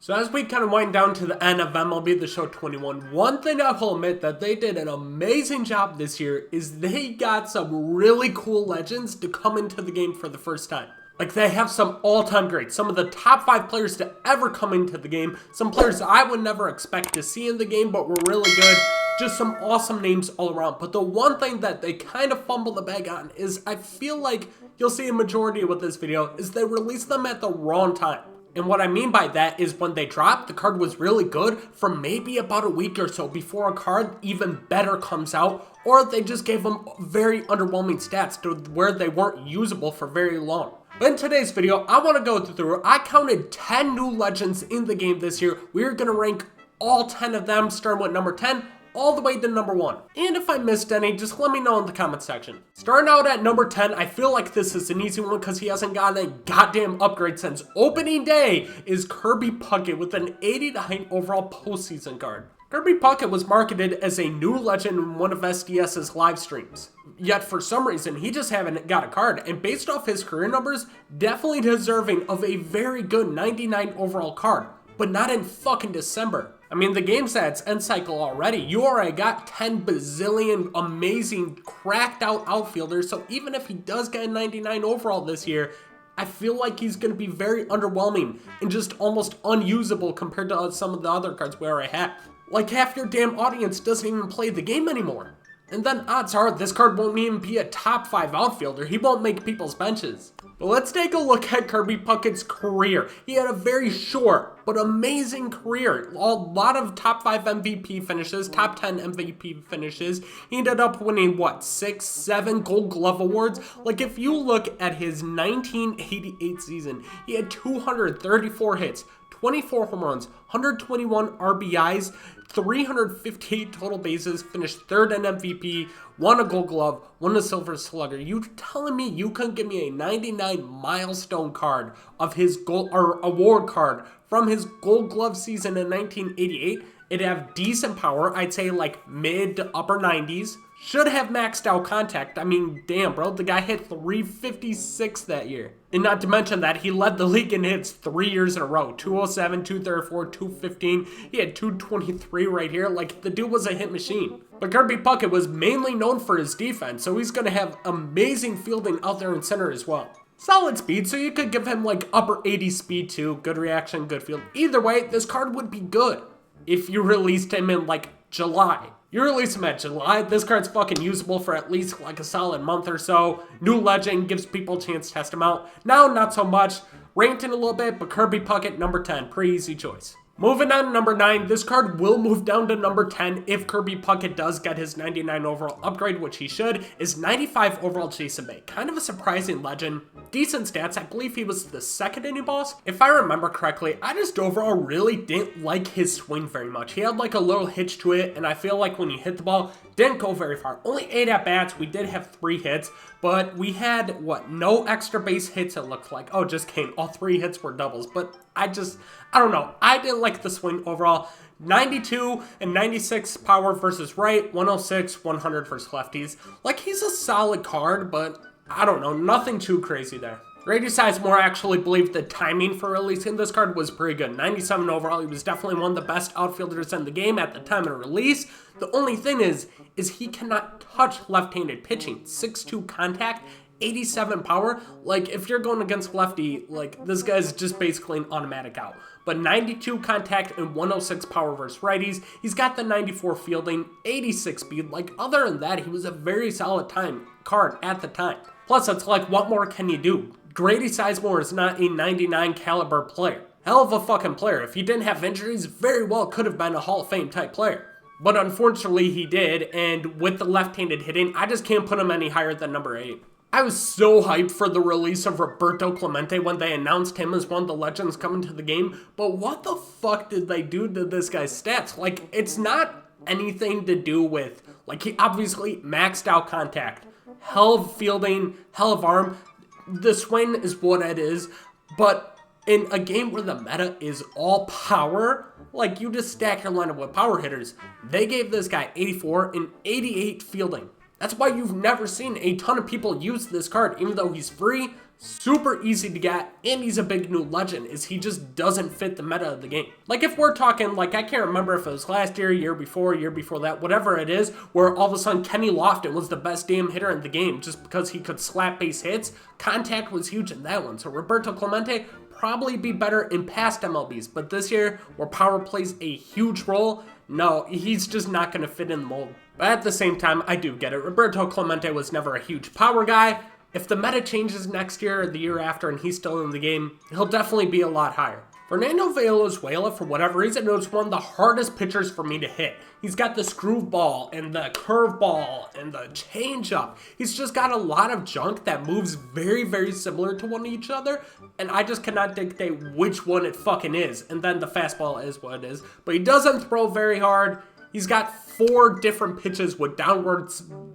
So as we kind of wind down to the end of MLB The Show 21, one thing I will admit that they did an amazing job this year is they got some really cool legends to come into the game for the first time. Like, they have some all-time greats, some of the top 5 players to ever come into the game, some players I would never expect to see in the game but were really good, just some awesome names all around. But the one thing that they kind of fumbled the bag on is I feel like you'll see a majority with this video is they released them at the wrong time. And what I mean by that is when they dropped, the card was really good for maybe about a week or so before a card even better comes out, or they just gave them very underwhelming stats to where they weren't usable for very long. But in today's video, I want to go through, I counted 10 new legends in the game this year. We're going to rank all 10 of them, starting with number 10. All the way to number 1. And if I missed any, just let me know in the comment section. Starting out at number 10, I feel like this is an easy one because he hasn't gotten a goddamn upgrade since opening day, is Kirby Puckett with an 89 overall postseason card. Kirby Puckett was marketed as a new legend in one of SDS's live streams. Yet for some reason, he just haven't got a card, and based off his career numbers, definitely deserving of a very good 99 overall card, but not in fucking December. I mean, the game stats end cycle already. You already got 10 bazillion amazing cracked out outfielders, so even if he does get a 99 overall this year, I feel like he's going to be very underwhelming and just almost unusable compared to some of the other cards we already have. Like, half your damn audience doesn't even play the game anymore. And then odds are this card won't even be a top 5 outfielder. He won't make people's benches. But let's take a look at Kirby Puckett's career. He had a very short but amazing career. A lot of top 5 MVP finishes, top 10 MVP finishes. He ended up winning, what, 6, 7 Gold Glove awards? Like, if you look at his 1988 season, he had 234 hits, 24 home runs, 121 RBIs, 358 total bases, finished 3rd in MVP, won a Gold Glove, won a Silver Slugger. You telling me you couldn't give me a 99 milestone card of his gold or award card from his Gold Glove season in 1988? It'd have decent power, I'd say like mid to upper 90s. Should have maxed out contact. I mean, damn, bro, the guy hit 356 that year. And not to mention that he led the league in hits 3 years in a row. 207, 234, 215. He had 223 right here. Like, the dude was a hit machine. But Kirby Puckett was mainly known for his defense, so he's going to have amazing fielding out there in center as well. Solid speed, so you could give him like upper 80 speed too. Good reaction, good field. Either way, this card would be good if you released him in like July. You release him at July, this card's fucking usable for at least like a solid month or so. New legend, gives people a chance to test him out. Now, not so much. Ranked in a little bit, but Kirby Puckett, number 10, pretty easy choice. Moving on to number 9, this card will move down to number 10 if Kirby Puckett does get his 99 overall upgrade, which he should, is 95 overall Jason Bay. Kind of a surprising legend. Decent stats, I believe he was the 2nd inning boss. If I remember correctly, I just overall really didn't like his swing very much. He had like a little hitch to it, and I feel like when he hit the ball, didn't go very far. Only 8 at-bats, we did have 3 hits, but we had, what, no extra base hits it looked like. Oh, just kidding, all 3 hits were doubles, but I don't know. I didn't like the swing overall. 92 and 96 power versus right, 106, 100 versus lefties. Like, he's a solid card, but I don't know, nothing too crazy there. GRADY SIZEMORE actually believed the timing for releasing this card was pretty good. 97 overall, he was definitely one of the best outfielders in the game at the time of release. The only thing is he cannot touch left-handed pitching. 6'2 contact, 87 power. Like, if you're going against lefty, like, this guy's just basically an automatic out. But 92 contact and 106 power versus righties. He's got the 94 fielding, 86 speed. Like, other than that, he was a very solid card at the time. Plus, it's like, what more can you do? GRADY SIZEMORE is not a 99 caliber player. Hell of a fucking player. If he didn't have injuries, very well could have been a Hall of Fame type player. But unfortunately, he did, and with the left-handed hitting, I just can't put him any higher than number 8. I was so hyped for the release of Roberto Clemente when they announced him as one of the legends coming to the game, but what the fuck did they do to this guy's stats? Like, it's not anything to do with, like, he obviously maxed out contact, hell of fielding, hell of arm. The swing is what it is, but in a game where the meta is all power, like, you just stack your lineup with power hitters. They gave this guy 84 and 88 fielding. That's why you've never seen a ton of people use this card, even though he's free, super easy to get, and he's a big new legend, is he just doesn't fit the meta of the game. Like if we're talking, like I can't remember if it was last year, year before that, whatever it is, where all of a sudden Kenny Lofton was the best damn hitter in the game just because he could slap base hits. Contact was huge in that one. So Roberto Clemente probably be better in past MLBs, but this year where power plays a huge role, no, he's just not going to fit in the mold. But at the same time, I do get it. Roberto Clemente was never a huge power guy. If the meta changes next year or the year after and he's still in the game, he'll definitely be a lot higher. Fernando Valenzuela, for whatever reason, was one of the hardest pitchers for me to hit. He's got the screwball and the curveball and the changeup. He's just got a lot of junk that moves very, very similar to one each other, and I just cannot dictate which one it fucking is. And then the fastball is what it is, but he doesn't throw very hard. He's got 4 different pitches with downward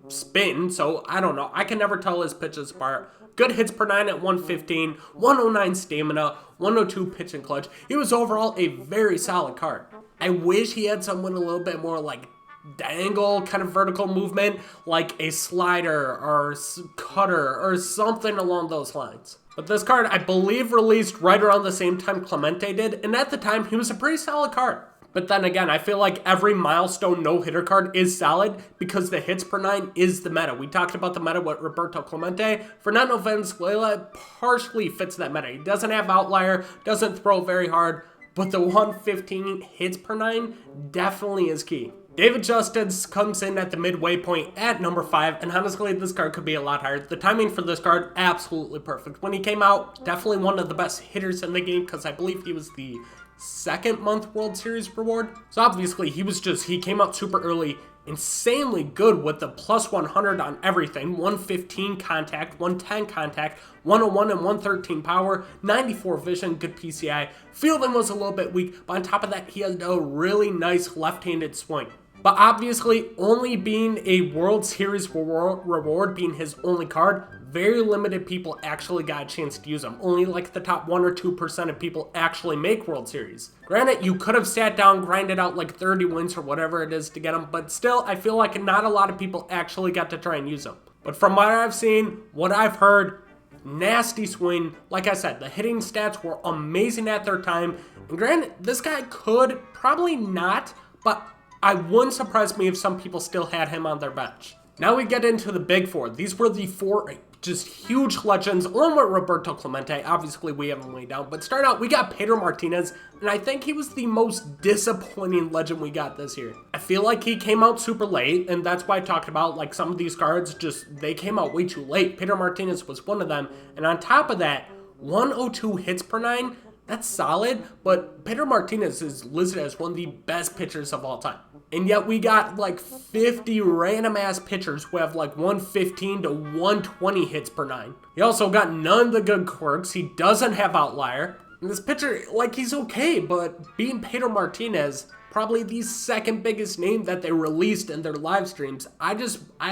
spin, so I don't know. I can never tell his pitches apart. Good hits per 9 at 115, 109 stamina, 102 pitch and clutch. He was overall a very solid card. I wish he had someone a little bit more like dangle kind of vertical movement, like a slider or cutter or something along those lines. But this card, I believe, released right around the same time Clemente did, and at the time, he was a pretty solid card. But then again, I feel like every milestone no-hitter card is solid because the hits per 9 is the meta. We talked about the meta with Roberto Clemente. Fernando Valenzuela partially fits that meta. He doesn't have outlier, doesn't throw very hard, but the 115 hits per 9 definitely is key. David Justice comes in at the midway point at number 5, and honestly, this card could be a lot higher. The timing for this card, absolutely perfect. When he came out, definitely one of the best hitters in the game because I believe he was the second month World Series reward. So obviously he came out super early, insanely good with the plus 100 on everything, 115 contact, 110 contact, 101 and 113 power, 94 vision, good PCI. Fielding was a little bit weak, but on top of that, he has a really nice left-handed swing. But obviously, only being a World Series reward being his only card, very limited people actually got a chance to use him. Only like the top 1 or 2% of people actually make World Series. Granted, you could have sat down, grinded out like 30 wins or whatever it is to get him, but still, I feel like not a lot of people actually got to try and use him. But from what I've seen, what I've heard, nasty swing. Like I said, the hitting stats were amazing at their time. And granted, this guy could, probably not, but I wouldn't surprise me if some people still had him on their bench. Now we get into the big 4. These were the 4 just huge legends, along with Roberto Clemente. Obviously, we have him laid down. But start out, we got PEDRO Martinez, and I think he was the most disappointing legend we got this year. I feel like he came out super late, and that's why I talked about, like, some of these cards, they came out way too late. PEDRO Martinez was one of them, and on top of that, 102 hits per 9, that's solid, but PEDRO Martinez is listed as one of the best pitchers of all time. And yet we got like 50 random ass pitchers who have like 115 to 120 hits per 9. He also got none of the good quirks. He doesn't have outlier. And this pitcher, like, he's okay, but being PEDRO Martinez, probably the second biggest name that they released in their live streams, I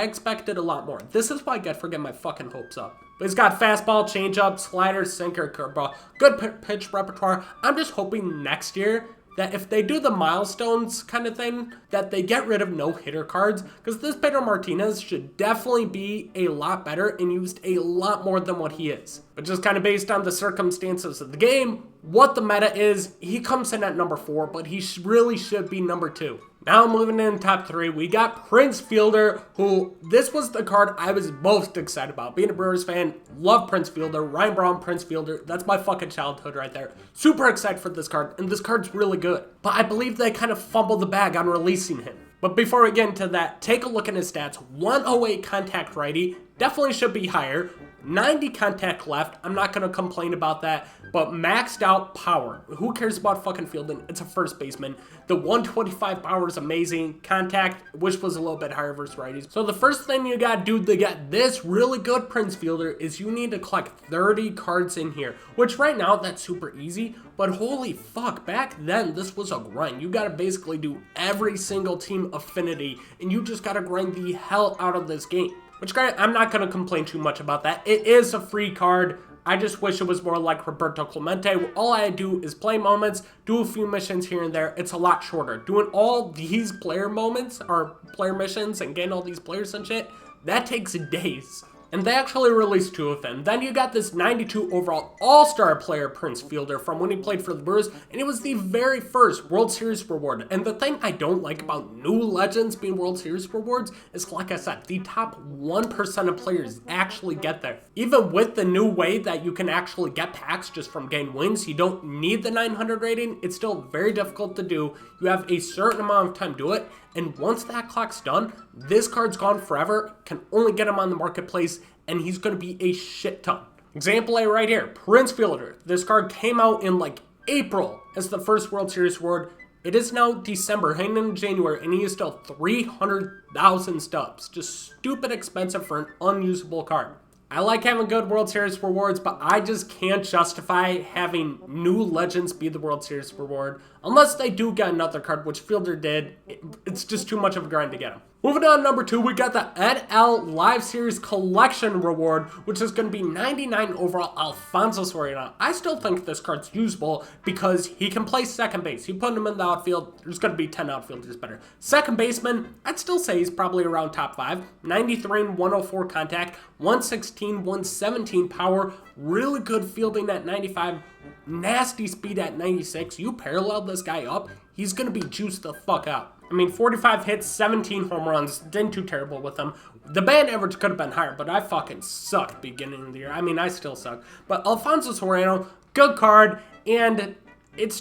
expected a lot more. This is why I get for getting my fucking hopes up. But he's got fastball, changeup, slider, sinker, curveball, good pitch repertoire. I'm just hoping next year that if they do the milestones kind of thing, that they get rid of no-hitter cards, because this PEDRO Martinez should definitely be a lot better and used a lot more than what he is. But just kind of based on the circumstances of the game, what the meta is, he comes in at number 4, but he really should be number 2. Now moving in top 3, we got Prince Fielder, who, this was the card I was most excited about. Being a Brewers fan, love Prince Fielder, Ryan Braun, Prince Fielder, that's my fucking childhood right there. Super excited for this card, and this card's really good. But I believe they kind of fumbled the bag on releasing him. But before we get into that, take a look at his stats. 108 contact righty, definitely should be higher. 90 contact left, I'm not going to complain about that, but maxed out power. Who cares about fucking fielding? It's a first baseman. The 125 power is amazing. Contact, which was a little bit higher versus righties. So the first thing you got to do to get this really good Prince Fielder is you need to collect 30 cards in here, which right now that's super easy, but holy fuck, back then this was a grind. You got to basically do every single team affinity, and you just got to grind the hell out of this game. Which, I'm not going to complain too much about that. It is a free card. I just wish it was more like Roberto Clemente. All I do is play moments, do a few missions here and there. It's a lot shorter. Doing all these player moments or player missions and getting all these players and shit, that takes days. and they actually released 2 of them. Then you got this 92 overall all-star player, Prince Fielder, from when he played for the Brewers, and it was the very first World Series reward. And the thing I don't like about new legends being World Series rewards is, like I said, the top 1% of players actually get there. Even with the new way that you can actually get packs just from getting wins, you don't need the 900 rating. It's still very difficult to do. You have a certain amount of time to do it, and once that clock's done, this card's gone forever. Can only get him on the marketplace, and he's going to be a shit ton. Example A right here, Prince Fielder. This card came out in like April as the first World Series reward. It is now December, hanging in January, and he is still 300,000 stubs. Just stupid expensive for an unusable card. I like having good World Series rewards, but I just can't justify having new legends be the World Series reward unless they do get another card, which Fielder did. It's just too much of a grind to get him. Moving on to number 2, we got the NL Live Series Collection Reward, which is going to be 99 overall Alfonso Soriano. I still think this card's usable because he can play second base. You put him in the outfield, there's going to be 10 outfielders better. Second baseman, I'd still say he's probably around top 5. 93 and 104 contact, 116, 117 power, really good fielding at 95, nasty speed at 96. You parallel this guy up, he's going to be juiced the fuck out. I mean, 45 hits, 17 home runs, didn't do terrible with them. The band average could have been higher, but I fucking sucked beginning of the year. I mean, I still suck. But Alfonso Soriano, good card, and it's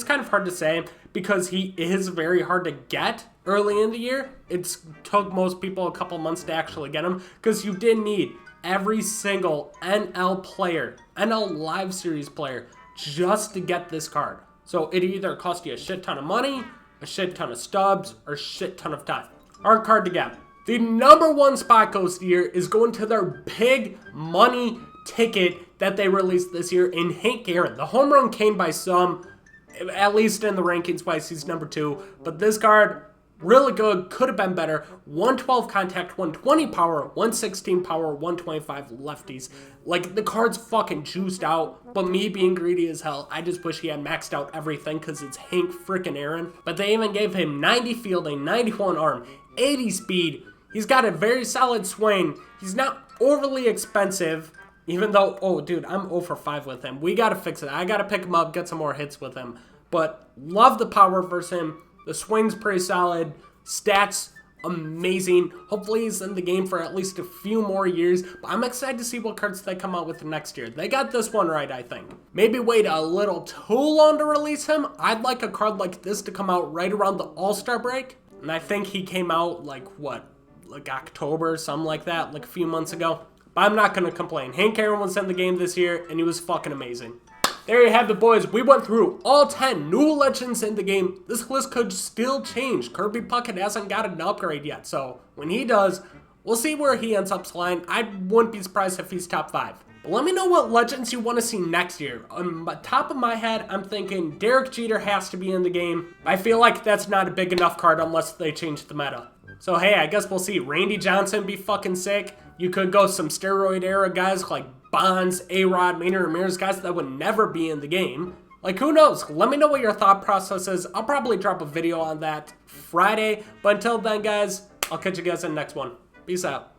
kind of hard to say because he is very hard to get early in the year. It took most people a couple months to actually get him because you did need every single NL player, NL Live Series player, just to get this card. So it either cost you a shit ton of money, a shit ton of stubs, or a shit ton of time. Hard card to get. The number 1 spot ghost year is going to their big money ticket that they released this year in Hank Aaron. The home run came by some, at least in the rankings wise, he's number 2. But this card, really good, could have been better. 112 contact, 120 power, 116 power, 125 lefties. Like, the card's fucking juiced out, but me being greedy as hell, I just wish he had maxed out everything because it's Hank frickin' Aaron. But they even gave him 90 fielding, 91 arm, 80 speed. He's got a very solid swing. He's not overly expensive, even though, oh dude, I'm 0 for 5 with him. We gotta fix it. I gotta pick him up, get some more hits with him. But love the power versus him. The swing's pretty solid. Stats, amazing. Hopefully he's in the game for at least a few more years. But I'm excited to see what cards they come out with next year. They got this one right, I think. Maybe wait a little too long to release him. I'd like a card like this to come out right around the All-Star break. And I think he came out like, what? Like October, something like that, like a few months ago. But I'm not going to complain. Hank Aaron was in the game this year, and he was fucking amazing. There you have it, boys. We went through all 10 new legends in the game. This list could still change. Kirby Puckett hasn't got an upgrade yet, so when he does, we'll see where he ends up sliding. I wouldn't be surprised if he's top 5. But let me know what legends you want to see next year. On the top of my head, I'm thinking Derek Jeter has to be in the game. I feel like that's not a big enough card unless they change the meta. So hey, I guess we'll see. Randy Johnson be fucking sick. You could go some steroid era guys like Bonds, A-Rod, Maynard Ramirez, guys that would never be in the game. Like, who knows? Let me know what your thought process is. I'll probably drop a video on that Friday. But until then, guys, I'll catch you guys in the next one. Peace out.